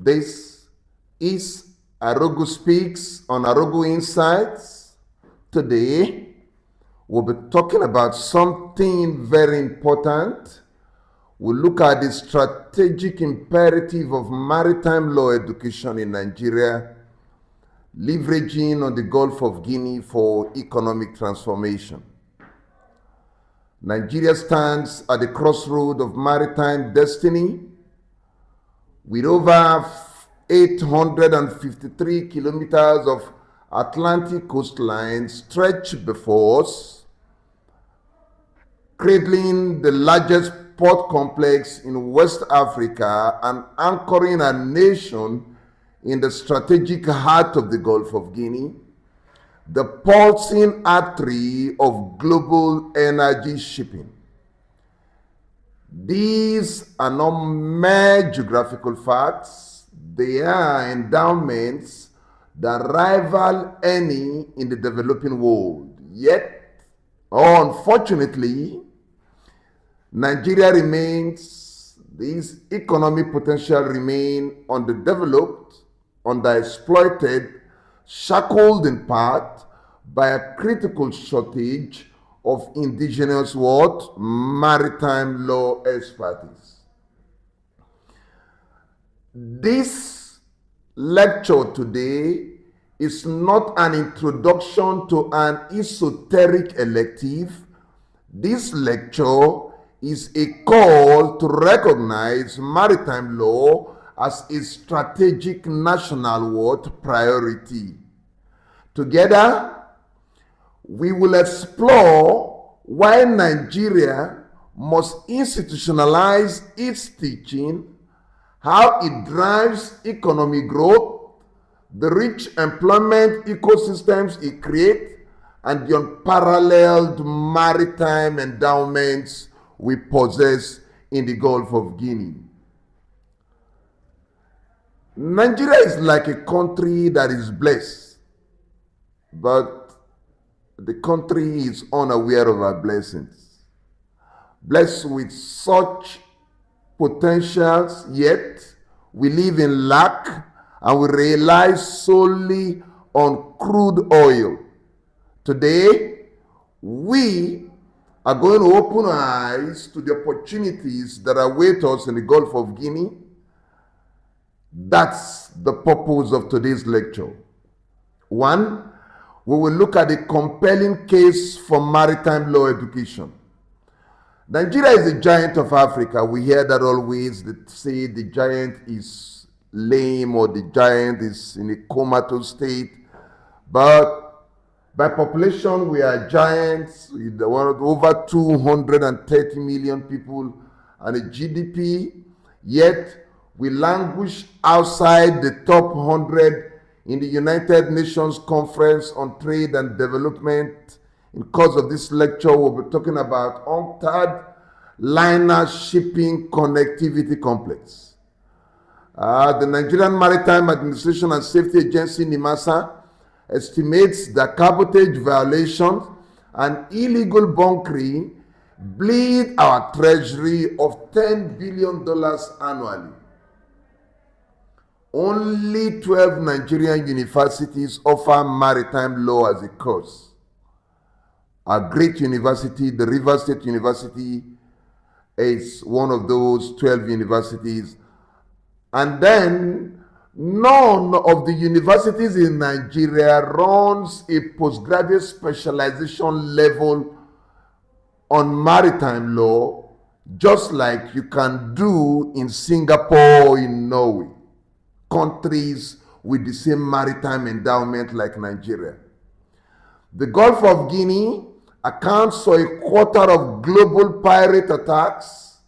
This is Arogu Speaks on Arogu Insights. Today, we'll be talking about something very important. We'll look at the strategic imperative of maritime law education in Nigeria, leveraging on the Gulf of Guinea for economic transformation. Nigeria stands at the crossroad of maritime destiny, with over 853 kilometers of Atlantic coastline stretched before us, cradling the largest port complex in West Africa and anchoring a nation in the strategic heart of the Gulf of Guinea, the pulsing artery of global energy shipping. These are not mere geographical facts, they are endowments that rival any in the developing world. Yet, unfortunately, Nigeria remains, this economic potential remain underdeveloped, underexploited, shackled in part by a critical shortage of indigenous maritime law expertise. This lecture today is not an introduction to an esoteric elective. This lecture is a call to recognize maritime law as a strategic national priority. Together, we will explore why Nigeria must institutionalize its teaching, how it drives economic growth, the rich employment ecosystems it creates, and the unparalleled maritime endowments we possess in the Gulf of Guinea. Nigeria is like a country that is blessed, but the country is unaware of our blessings. Blessed with such potentials, yet we live in lack and we rely solely on crude oil. Today, we are going to open our eyes to the opportunities that await us in the Gulf of Guinea. That's the purpose of today's lecture. One, we will look at the compelling case for maritime law education. Nigeria is the giant of Africa. We hear that always, that say the giant is lame or the giant is in a comatose state. But by population, we are giants with over 230 million people and a GDP, yet we languish outside the top 100 in the United Nations Conference on Trade and Development. In course of this lecture, we'll be talking about UNCTAD Liner Shipping Connectivity Complex. The Nigerian Maritime Administration and Safety Agency, NIMASA, estimates that cabotage violations and illegal bunkering bleed our treasury of $10 billion annually. Only 12 Nigerian universities offer maritime law as a course. A great university, the Rivers State University, is one of those 12 universities. And then, none of the universities in Nigeria runs a postgraduate specialization level on maritime law, just like you can do in Singapore or in Norway, countries with the same maritime endowment like Nigeria. The Gulf of Guinea accounts for a quarter of global pirate attacks,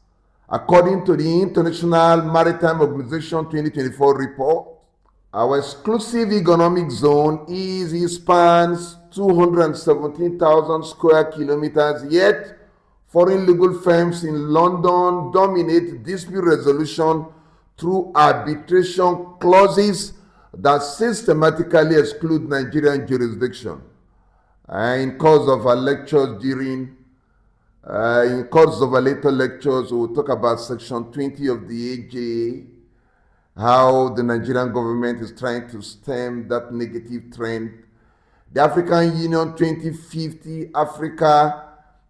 according to the International Maritime Organization 2024 report. Our exclusive economic zone spans 217,000 square kilometers, yet foreign legal firms in London dominate dispute resolution through arbitration clauses that systematically exclude Nigerian jurisdiction. In course of our lectures in course of our later lectures, we'll talk about Section 20 of the AJA how the Nigerian government is trying to stem that negative trend. The African Union 2050 Africa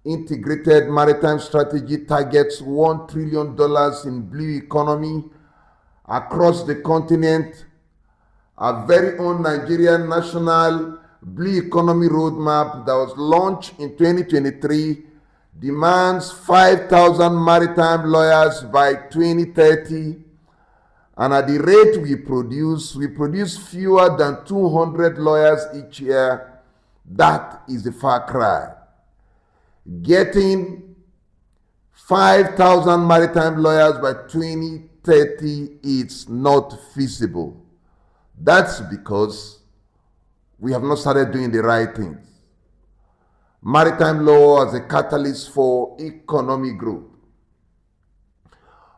Integrated Maritime Strategy targets $1 trillion in blue economy across the continent. Our very own Nigerian National Blue Economy Roadmap that was launched in 2023 demands 5,000 maritime lawyers by 2030. And at the rate we produce fewer than 200 lawyers each year. That is a far cry. Getting 5,000 maritime lawyers by 2030 is not feasible. That's because we have not started doing the right things. Maritime law as a catalyst for economic growth.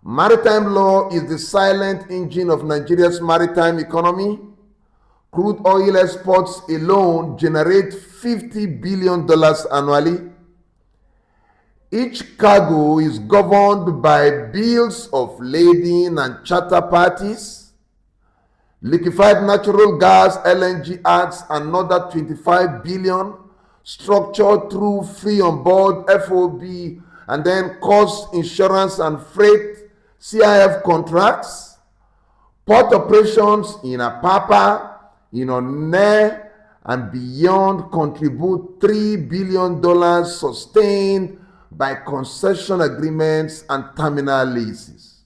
Maritime law is the silent engine of Nigeria's maritime economy. Crude oil exports alone generate $50 billion annually. Each cargo is governed by bills of lading and charter parties. Liquefied natural gas (LNG) adds another $25 billion, structured through free on board FOB and then cost, insurance and freight CIF contracts. Port operations in Apapa, in Onne and beyond contribute $3 billion sustained by concession agreements and terminal leases.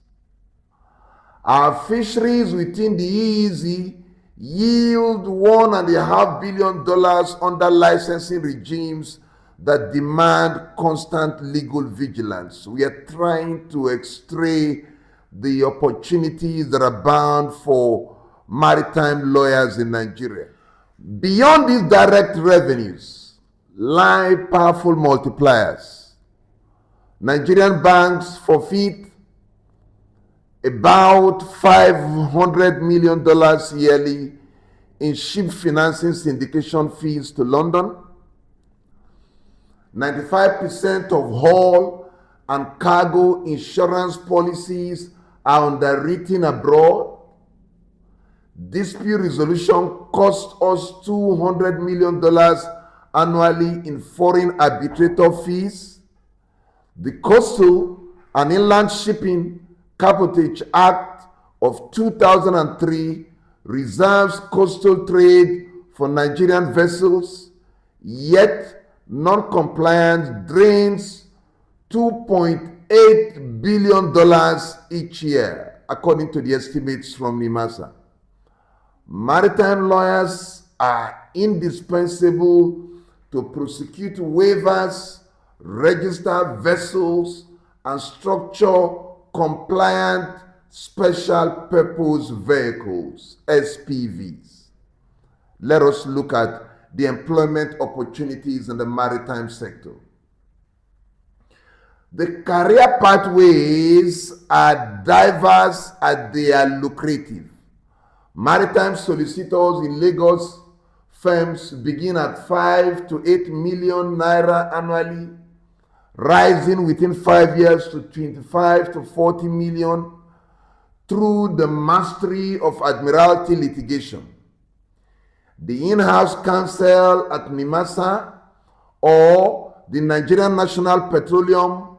Our fisheries within the EEZ yield $1.5 billion under licensing regimes that demand constant legal vigilance. We are trying to extract the opportunities that are bound for maritime lawyers in Nigeria. Beyond these direct revenues lie powerful multipliers. Nigerian banks forfeit about $500 million yearly in ship financing syndication fees to London. 95% of hull and cargo insurance policies are underwritten abroad. Dispute resolution costs us $200 million annually in foreign arbitrator fees. The Coastal and Inland Shipping Cabotage Act of 2003 reserves coastal trade for Nigerian vessels, yet non-compliance drains $2.8 billion each year, according to the estimates from NIMASA. Maritime lawyers are indispensable to prosecute waivers, register vessels, and structure compliant special purpose vehicles, SPVs. Let us look at the employment opportunities in the maritime sector. The career pathways are diverse and they are lucrative. Maritime solicitors in Lagos firms begin at 5 to 8 million naira annually, rising within 5 years to 25 to 40 million through the mastery of admiralty litigation. The in-house counsel at NIMASA or the Nigerian National Petroleum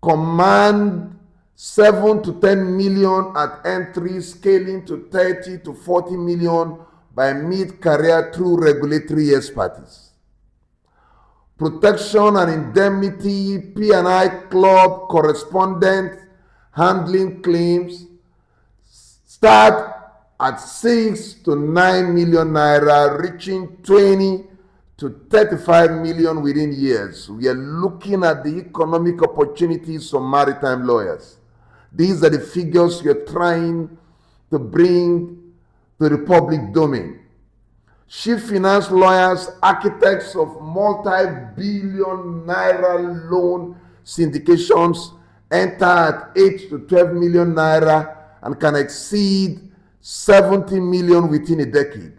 command 7 to 10 million at entry, scaling to 30 to 40 million by mid-career through regulatory expertise. Protection and indemnity P&I club correspondent handling claims start at 6 to 9 million naira, reaching 20 to 35 million within years. We are looking at the economic opportunities for maritime lawyers. These are the figures we are trying to bring to the public domain. Ship finance lawyers, architects of multi-billion naira loan syndications enter at 8 to 12 million naira and can exceed 70 million within a decade.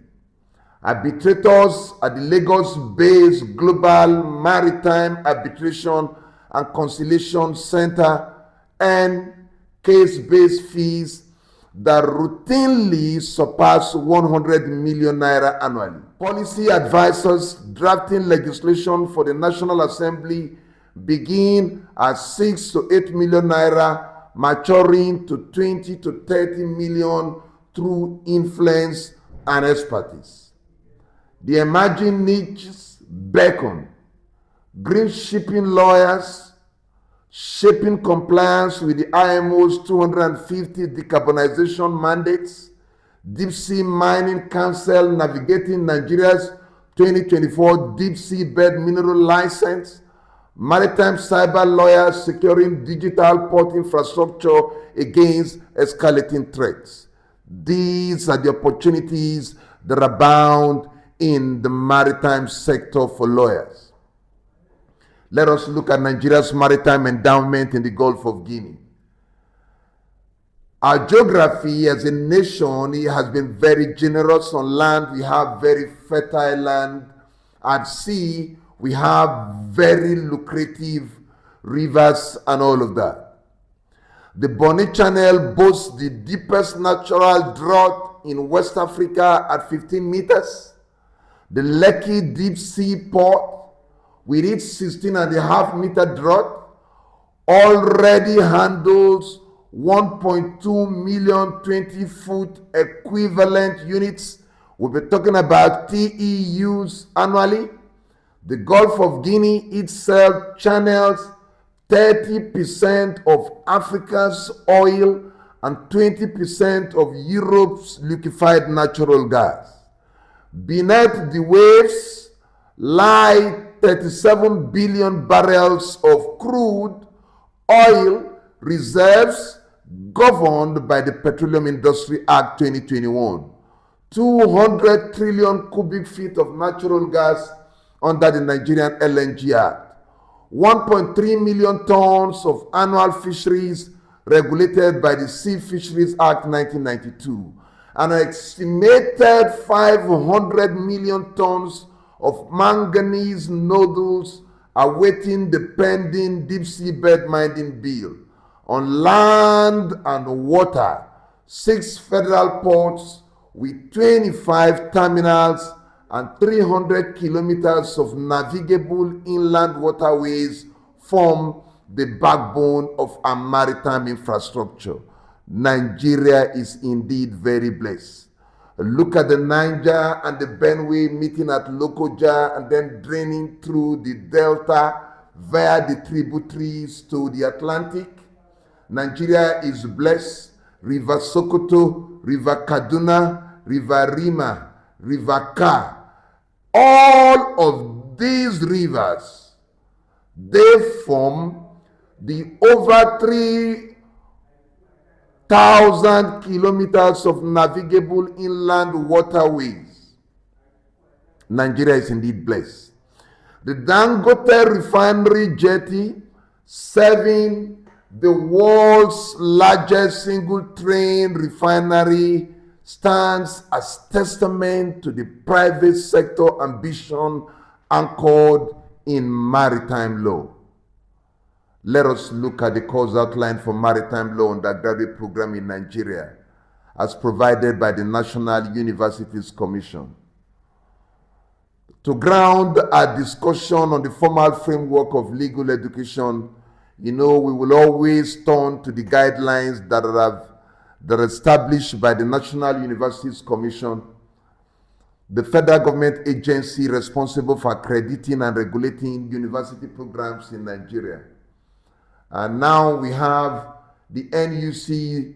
Arbitrators at the Lagos-based Global Maritime Arbitration and Conciliation Center earn case-based fees that routinely surpass 100 million naira annually. Policy advisors drafting legislation for the National Assembly begin at 6 to 8 million naira, maturing to 20 to 30 million through influence and expertise. The emerging niches beckon: green shipping lawyers, shaping compliance with the IMO's 250 decarbonization mandates, Deep Sea Mining Council navigating Nigeria's 2024 deep sea bed mineral license, maritime cyber lawyers securing digital port infrastructure against escalating threats. These are the opportunities that abound in the maritime sector for lawyers. Let us look at Nigeria's maritime endowment in the Gulf of Guinea. Our geography as a nation has been very generous. On land, we have very fertile land. At sea, we have very lucrative rivers and all of that. The Bonny Channel boasts the deepest natural draught in West Africa at 15 meters. The Lekki Deep Sea Port, with its 16.5-meter draught, already handles 1.2 million 20-foot equivalent units. We'll be talking about TEUs annually. The Gulf of Guinea itself channels 30% of Africa's oil and 20% of Europe's liquefied natural gas. Beneath the waves lie 37 billion barrels of crude oil reserves governed by the Petroleum Industry Act 2021, 200 trillion cubic feet of natural gas under the Nigerian LNG Act, 1.3 million tons of annual fisheries regulated by the Sea Fisheries Act 1992, and an estimated 500 million tons of manganese nodules awaiting the pending deep sea bed mining bill. On land and water, 6 federal ports with 25 terminals and 300 kilometers of navigable inland waterways form the backbone of our maritime infrastructure. Nigeria is indeed very blessed. Look at the Niger and the Benue meeting at Lokoja and then draining through the Delta via the tributaries to the Atlantic. Nigeria is blessed. River Sokoto, River Kaduna, River Rima, River Ka. All of these rivers, they form the over 3,000 kilometers of navigable inland waterways. Nigeria is indeed blessed. The Dangote refinery jetty, serving the world's largest single-train refinery, stands as testament to the private sector ambition anchored in maritime law. Let us look at the course outline for maritime law undergraduate program in Nigeria as provided by the National Universities Commission. To ground our discussion on the formal framework of legal education, we will always turn to the guidelines that are established by the National Universities Commission, the federal government agency responsible for accrediting and regulating university programs in Nigeria. And now we have the NUC's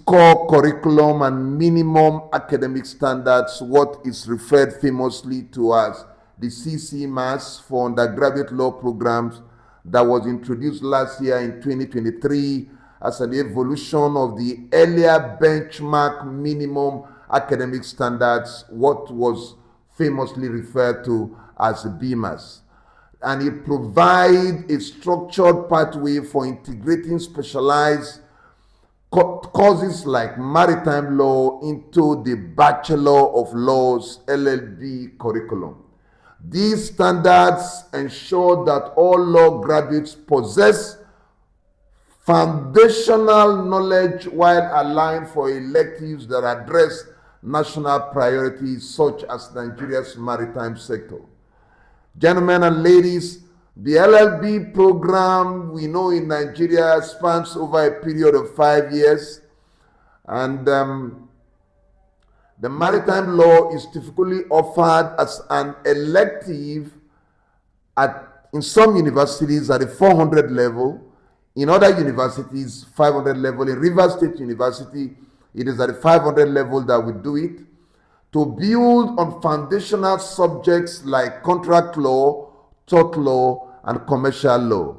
core curriculum and minimum academic standards, what is referred famously to as the CCMAS for undergraduate law programs, that was introduced last year in 2023 as an evolution of the earlier benchmark minimum academic standards, what was famously referred to as BMAS. And it provides a structured pathway for integrating specialized courses like maritime law into the Bachelor of Laws LLB curriculum. These standards ensure that all law graduates possess foundational knowledge while allowing for electives that address national priorities such as Nigeria's maritime sector. Gentlemen and ladies, the LLB program we know in Nigeria spans over a period of 5 years, and the maritime law is typically offered as an elective in some universities at the 400 level, in other universities 500 level. In Rivers State University, it is at the 500 level that we do it, to build on foundational subjects like contract law, tort law, and commercial law.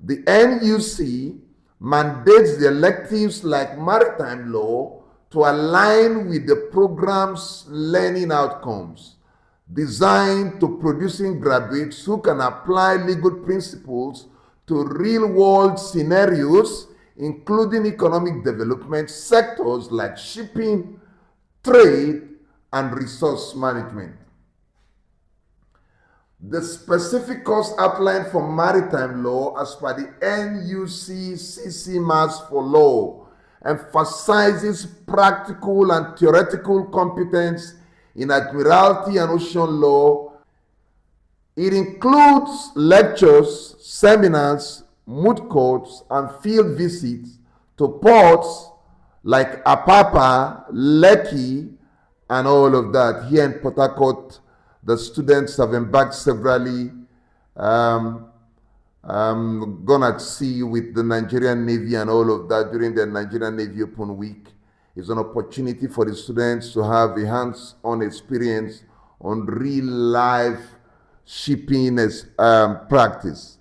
The NUC mandates the electives like maritime law to align with the program's learning outcomes, designed to producing graduates who can apply legal principles to real-world scenarios, including economic development sectors like shipping, trade, and resource management. The specific course outlined for maritime law as per the NUC CC Mass for Law emphasizes practical and theoretical competence in admiralty and ocean law. It includes lectures, seminars, moot courts, and field visits to ports like Apapa, Lekki, and all of that. Here in Port Harcourt, the students have embarked severally, gone at sea with the Nigerian Navy and all of that during the Nigerian Navy Open Week. It's an opportunity for the students to have a hands-on experience on real-life shipping practice.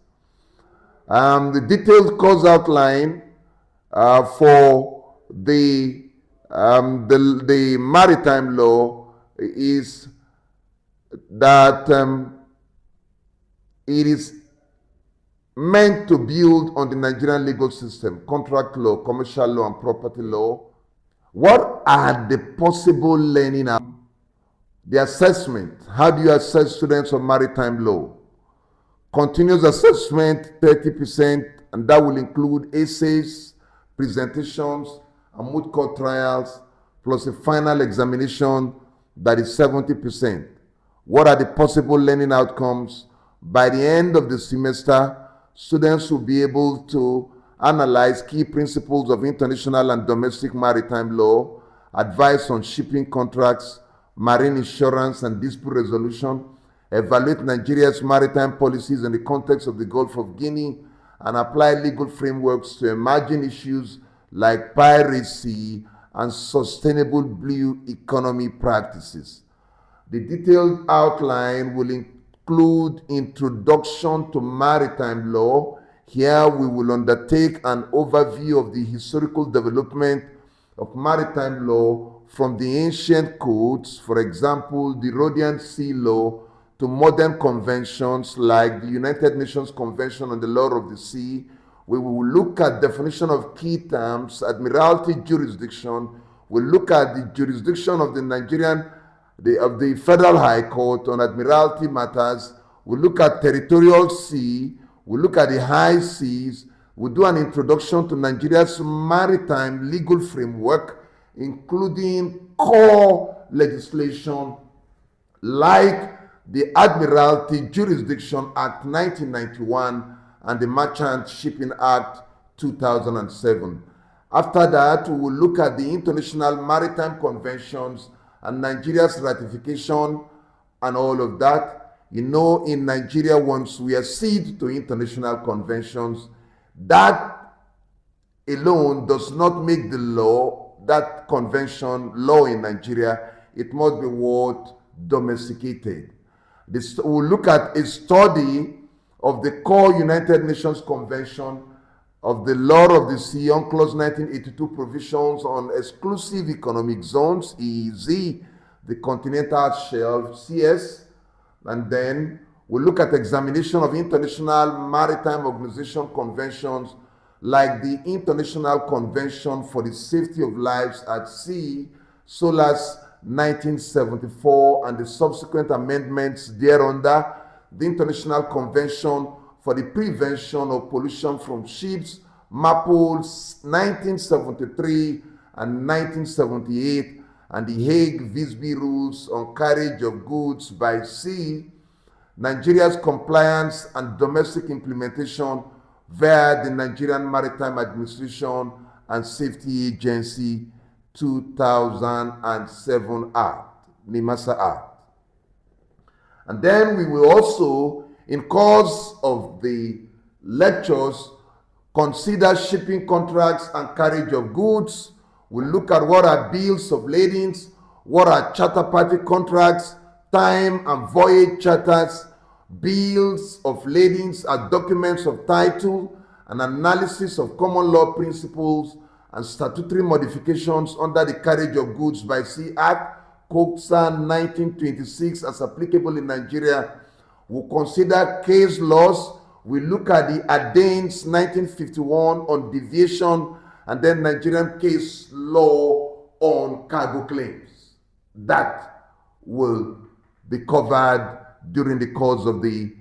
The detailed course outline for the maritime law is that it is meant to build on the Nigerian legal system, contract law, commercial law, and property law. What are the possible learning outcomes? The assessment. How do you assess students of maritime law? Continuous assessment, 30%, and that will include essays, presentations, and moot court trials, plus a final examination that is 70%. What are the possible learning outcomes? By the end of the semester, students will be able to analyze key principles of international and domestic maritime law, advice on shipping contracts, marine insurance and dispute resolution, evaluate Nigeria's maritime policies in the context of the Gulf of Guinea, and apply legal frameworks to emerging issues like piracy and sustainable blue economy practices. The detailed outline will include introduction to maritime law. Here we will undertake an overview of the historical development of maritime law from the ancient codes, for example, the Rhodian Sea Law, to modern conventions like the United Nations Convention on the Law of the Sea. We will look at definition of key terms, admiralty jurisdiction. We'll look at the jurisdiction of the Federal High Court on admiralty matters. We'll look at territorial sea. We'll look at the high seas. We'll do an introduction to Nigeria's maritime legal framework, including core legislation like the Admiralty Jurisdiction Act 1991 and the Merchant Shipping Act 2007. After that, we will look at the International Maritime Conventions and Nigeria's ratification and all of that. You know, in Nigeria, once we accede to international conventions, that alone does not make the law, that convention law in Nigeria. It must be what? Domesticated. We'll look at a study of the core United Nations Convention of the Law of the Sea, UNCLOS 1982 provisions on exclusive economic zones, EEZ, the continental shelf, CS, and then we'll look at examination of International Maritime Organization conventions like the International Convention for the Safety of Lives at Sea, SOLAS 1974, and the subsequent amendments thereunder, the International Convention for the Prevention of Pollution from Ships Maples 1973 and 1978, and the Hague-Visby Rules on Carriage of Goods by Sea, Nigeria's compliance and domestic implementation via the Nigerian Maritime Administration and Safety Agency 2007 Act, NIMASA Act. And then we will also, in course of the lectures, consider shipping contracts and carriage of goods. We'll look at what are bills of ladings, what are charter party contracts, time and voyage charters, bills of ladings are documents of title, an analysis of common law principles and statutory modifications under the Carriage of Goods by Sea Act, COGSA 1926, as applicable in Nigeria. We'll consider case laws. We look at the Addains 1951 on deviation, and then Nigerian case law on cargo claims. That will be covered during the course of the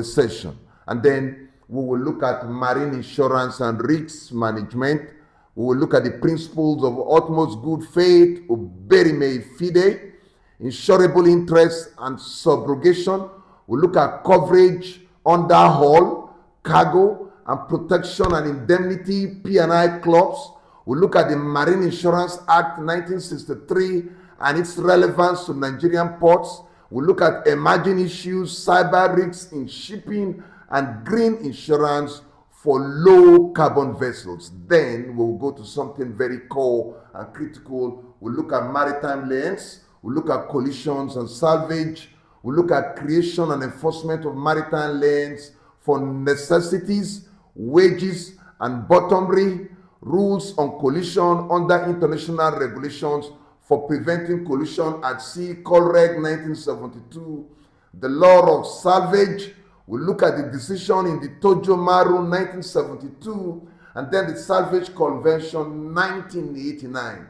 session. And then we will look at marine insurance and risk management. We will look at the principles of utmost good faith, uberime fide, insurable interest and subrogation. We look at coverage under hull, cargo, and protection and indemnity P&I clause. We look at the Marine Insurance Act 1963 and its relevance to Nigerian ports. We look at emerging issues, cyber risks in shipping, and green insurance for low carbon vessels. Then we'll go to something very core and critical. We'll look at maritime lanes. We'll look at collisions and salvage. We'll look at creation and enforcement of maritime lanes for necessities, wages, and bottomry, rules on collision under international regulations for preventing collision at sea, COLREG 1972, the law of salvage. We'll look at the decision in the Tojo Maru 1972, and then the Salvage Convention 1989.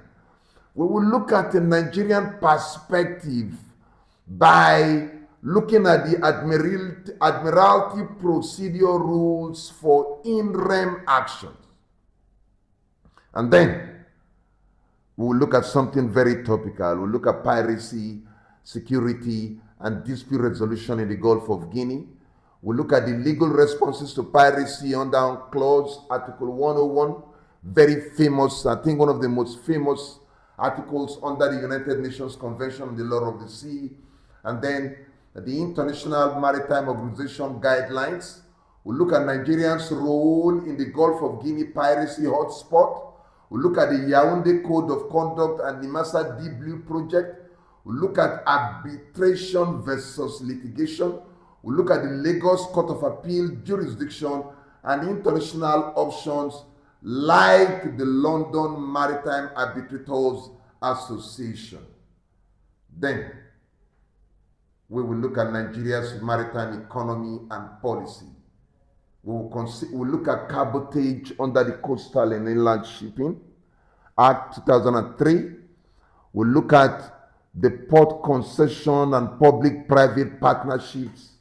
We will look at the Nigerian perspective by looking at the Admiralty Procedure Rules for in-rem actions. And then we will look at something very topical. We'll look at piracy, security, and dispute resolution in the Gulf of Guinea. We'll look at the legal responses to piracy under UNCLOS Article 101, very famous, I think one of the most famous articles under the United Nations Convention on the Law of the Sea. And then the International Maritime Organization guidelines. We'll look at Nigerians' role in the Gulf of Guinea piracy hotspot. We'll look at the Yaoundé Code of Conduct and NIMASA Deep Blue Project. We'll look at arbitration versus litigation. We'll look at the Lagos Court of Appeal jurisdiction and international options like the London Maritime Arbitrators Association. Then we will look at Nigeria's maritime economy and policy. We'll look at cabotage under the Coastal and Inland Shipping Act 2003. We'll look at the port concession and public-private partnerships,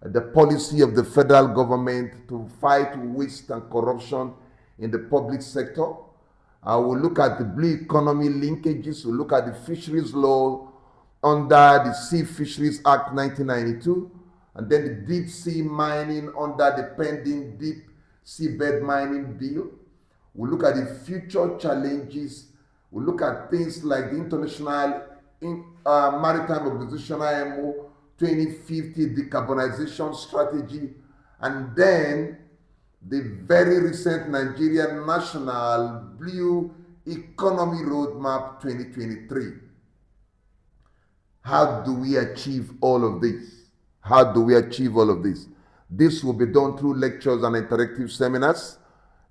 the policy of the federal government to fight waste and corruption in the public sector. We'll look at the blue economy linkages. We'll look at the fisheries law under the Sea Fisheries Act 1992, and then the deep sea mining under the pending Deep Seabed Mining Bill. We'll look at the future challenges. We'll look at things like the International Maritime Organization IMO 2050 decarbonization strategy, and then the very recent Nigerian National Blue Economy Roadmap 2023. How do we achieve all of this? How do we achieve all of this? This will be done through lectures and interactive seminars,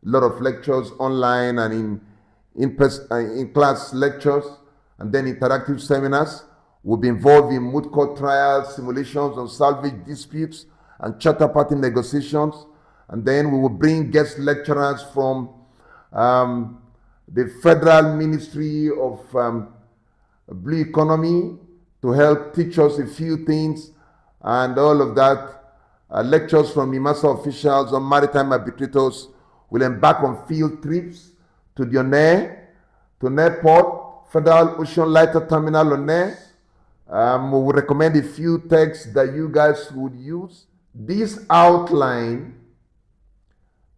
a lot of lectures online and in class lectures, and then interactive seminars. We'll be involved in moot court trials, simulations on salvage disputes, and charter party negotiations. And then we will bring guest lecturers from the Federal Ministry of Blue Economy to help teach us a few things and all of that. Lectures from NIMASA officials on maritime arbitrators will embark on field trips to the Onne Port, Federal Ocean Lighter Terminal Onne. We will recommend a few texts that you guys would use. This outline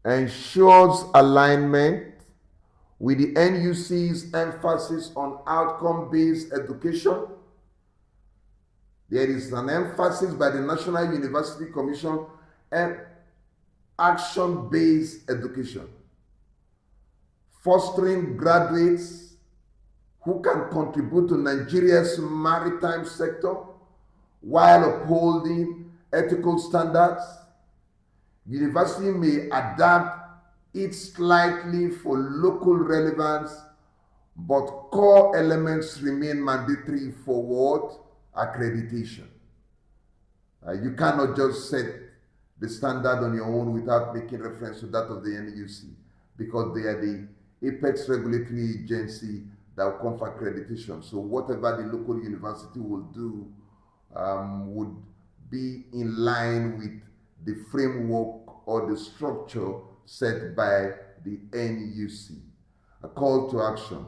ensures alignment with the NUC's emphasis on outcome-based education. There is an emphasis by the National University Commission on action-based education, fostering graduates who can contribute to Nigeria's maritime sector while upholding ethical standards. University may adapt it slightly for local relevance, but core elements remain mandatory for what? Accreditation. You cannot just set the standard on your own without making reference to that of the NUC, because they are the apex regulatory agency that will come for accreditation. So whatever the local university will do would be in line with the framework or the structure set by the NUC. A call to action: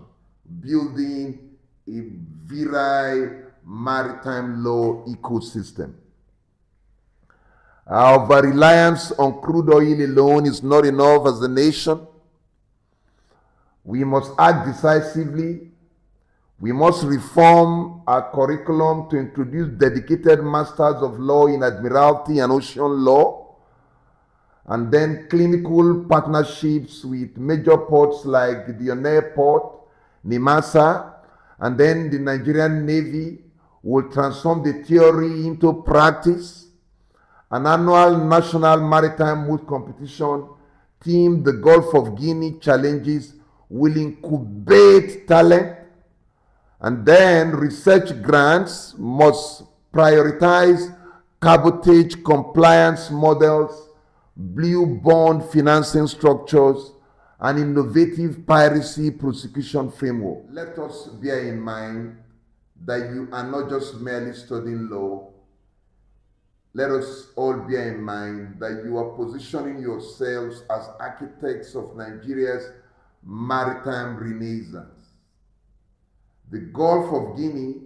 building a virile maritime law ecosystem. Our reliance on crude oil alone is not enough as a nation. We must act decisively. We must reform our curriculum to introduce dedicated masters of law in admiralty and ocean law, and then clinical partnerships with major ports like the Onne Port, Nimasa, and then the Nigerian Navy will transform the theory into practice. An annual national maritime moot competition themed the Gulf of Guinea challenges will incubate talent, and then research grants must prioritize cabotage compliance models, blue bond financing structures, and innovative piracy prosecution framework. Let us bear in mind that you are not just merely studying law. Let us all bear in mind that you are positioning yourselves as architects of Nigeria's maritime renaissance. The Gulf of Guinea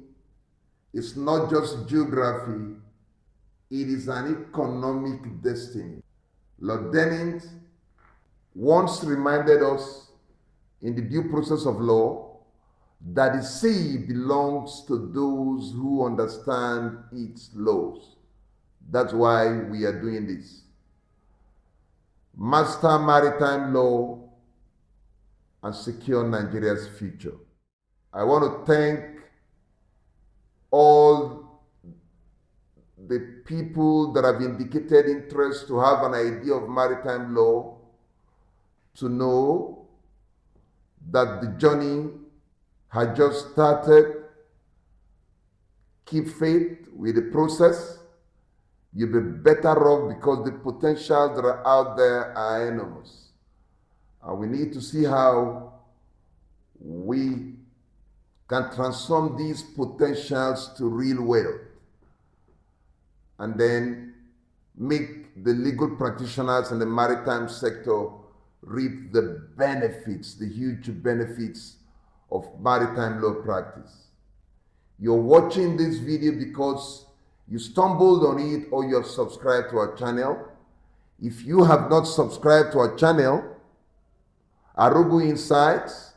is not just geography, it is an economic destiny. Lord Dennings once reminded us in the due process of law that the sea belongs to those who understand its laws. That's why we are doing this. Master maritime law and secure Nigeria's future. I want to thank all the people that have indicated interest to have an idea of maritime law, to know that the journey had just started. Keep faith with the process. You'll be better off because the potentials that are out there are enormous. And we need to see how we can transform these potentials to real wealth, and then make the legal practitioners in the maritime sector reap the benefits, the huge benefits of maritime law practice. You're watching this video because you stumbled on it or you have subscribed to our channel. If you have not subscribed to our channel, Arugu Insights,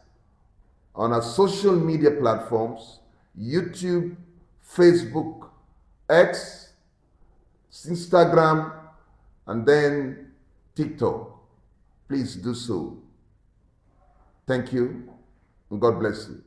on our social media platforms, YouTube, Facebook, X, Instagram, and then TikTok, please do so. Thank you, and God bless you.